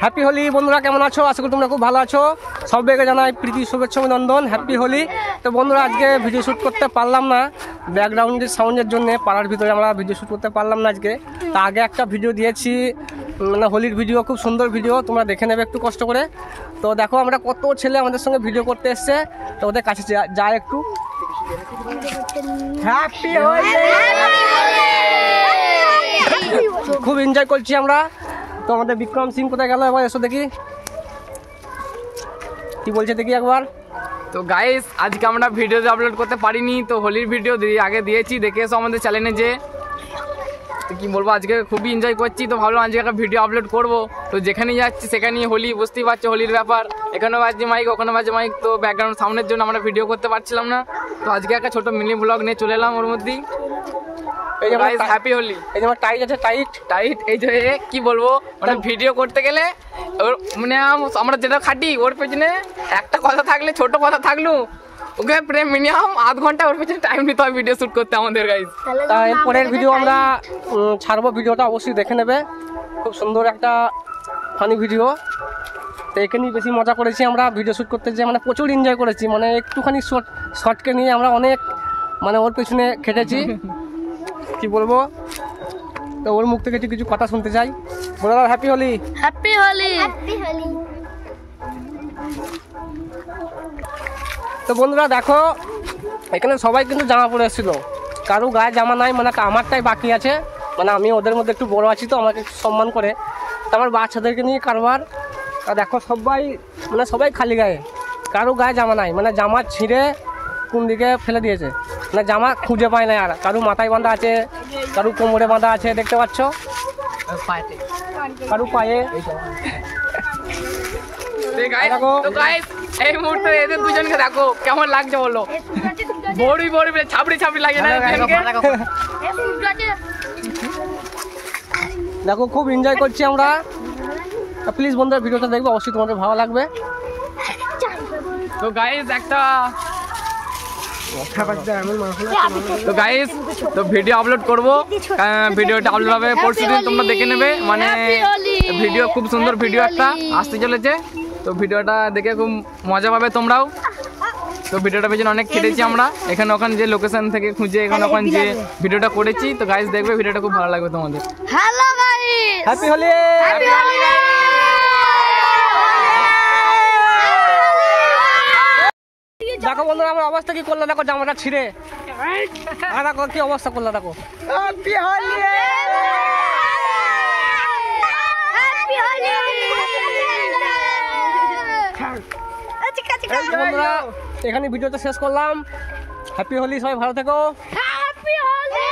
Happy Holi বন্ধুরা, কেমন আছো? আশা করি তোমরা খুব ভালো আছো। সবাইকে জানাই প্রীতি শুভেচ্ছা অভিনন্দন, হ্যাপি হোলি। তো বন্ধুরা, আজকে ভিডিও শ্যুট করতে পারলাম না, ব্যাকগ্রাউন্ডের সাউন্ডের জন্য পাড়ার ভিতরে আমরা ভিডিও শ্যুট করতে পারলাম না আজকে। তা আগে একটা ভিডিও দিয়েছি, মানে হোলির ভিডিও, খুব সুন্দর ভিডিও, তোমরা দেখে নেবে একটু কষ্ট করে। তো দেখো আমরা কত ছেলে আমাদের সঙ্গে ভিডিও করতে এসছে, তো ওদের কাছে যায় একটু। হ্যাপি হোলি, খুব এনজয় করছি আমরা। তো আমাদের বিক্রম সিং কোথায় গেল? এবার এসো দেখি কি বলছে, দেখি একবার। তো গাইস, আজকে আমরা ভিডিও আপলোড করতে পারিনি, তো হোলির ভিডিও আগে দিয়েছি, দেখে এসো আমাদের চ্যানেলে। যে তো কী বলবো, আজকে খুবই এনজয় করছি, তো ভাবলাম আজকে একটা ভিডিও আপলোড করবো। তো যেখানেই যাচ্ছি সেখানেই হোলি, বুঝতেই পারছো হোলির ব্যাপার, এখানেও বাজছে মাইক, ওখানে বাজছে মাইক, তো ব্যাকগ্রাউন্ড সাউন্ডের জন্য আমরা ভিডিও করতে পারছিলাম না। তো আজকে একটা ছোটো মিনি ব্লগ নিয়ে চলে এলাম ওর মধ্যেই। এই যে হ্যাপি হোলি, এই যে আমার টাইট আছে, টাইট এই যে কি বলবো, মানে ভিডিও করতে গেলে ওর মানে আমরা যেটা খাটি ওর পেছনে একটা কথা থাকলে, ছোট কথা থাকলো, ওকে প্রায় মিনিমাম আধ ঘন্টা ওর পেছনে টাইম নিতে হয় ভিডিও শ্যুট করতে আমাদের গাইজ। তা এরপরের ভিডিও আমরা ছাড়বো, ভিডিওটা অবশ্যই দেখে নেবে, খুব সুন্দর একটা ফানি ভিডিও। তো এখানেই বেশি মজা করেছি আমরা ভিডিও শ্যুট করতে, যে মানে প্রচুর এনজয় করেছি, মানে একটুখানি শর্টকে নিয়ে আমরা অনেক মানে ওর পেছনে খেটেছি, কি বলবো। তো ওর মুখ থেকে কিছু কথা শুনতে চাই। বলো দাদা, happy Holi. Happy Holi, happy Holi. তো বন্ধুরা দেখো, এখানে সবাই কিন্তু জামা পরে এসেছিল, কারো গায়ে জামা নাই, মানে আমারটাই বাকি আছে, মানে আমি ওদের মধ্যে একটু বড় আছি তো আমাকে একটু সম্মান করে, তো আমার বাচ্চাদেরকে নিয়ে কারবার। তা দেখো সবাই মানে সবাই খালি গায়ে, কারো গায়ে জামা নাই, মানে জামা ছিঁড়ে কোন দিকে ফেলে দিয়েছে, মানে জামা খুঁজে পায় না। আর কারো মাথায় বাঁধা আছে, কারো কোমরে বাঁধা আছে, দেখতে পাচ্ছ, কারো পায়ে। এই মুহূর্তে এদের দুজনকে দেখো কেমন লাগছে বলো, বড়ি ছাপড়ি লাগে না? দেখো খুব এনজয় করছি আমরা। প্লিজ বন্ধুরা ভিডিওটা দেখবে, অবশ্যই তোমাদের ভালো লাগবে। তো গাইস তো গাইস, তো ভিডিও আপলোড করবো, ভিডিওটা আপলোড হবে পরশুদিন, তোমরা দেখে নেবে। মানে ভিডিও খুব সুন্দর ভিডিও একটা আসতে চলেছে, তো ভিডিওটা দেখে খুব মজা পাবে তোমরাও। তো ভিডিওটা পেছনে অনেক খেটেছি আমরা, এখানে ওখানে যে লোকেশন থেকে খুঁজে এখানে ওখানে যে ভিডিওটা করেছি। তো গাইস দেখবে, ভিডিওটা খুব ভালো লাগবে তোমাদের। Hello guys, happy Holi. দেখো বন্ধুরা আমার অবস্থা কি করলো, দেখো জামাটা ছিঁড়ে, দেখো কি অবস্থা করলো, দেখো। Happy Holi, happy Holi. বন্ধুরা এখানে ভিডিওটা শেষ করলাম। হ্যাপি হোলি, সবাই ভালো থেকো। হ্যাপি হোলি।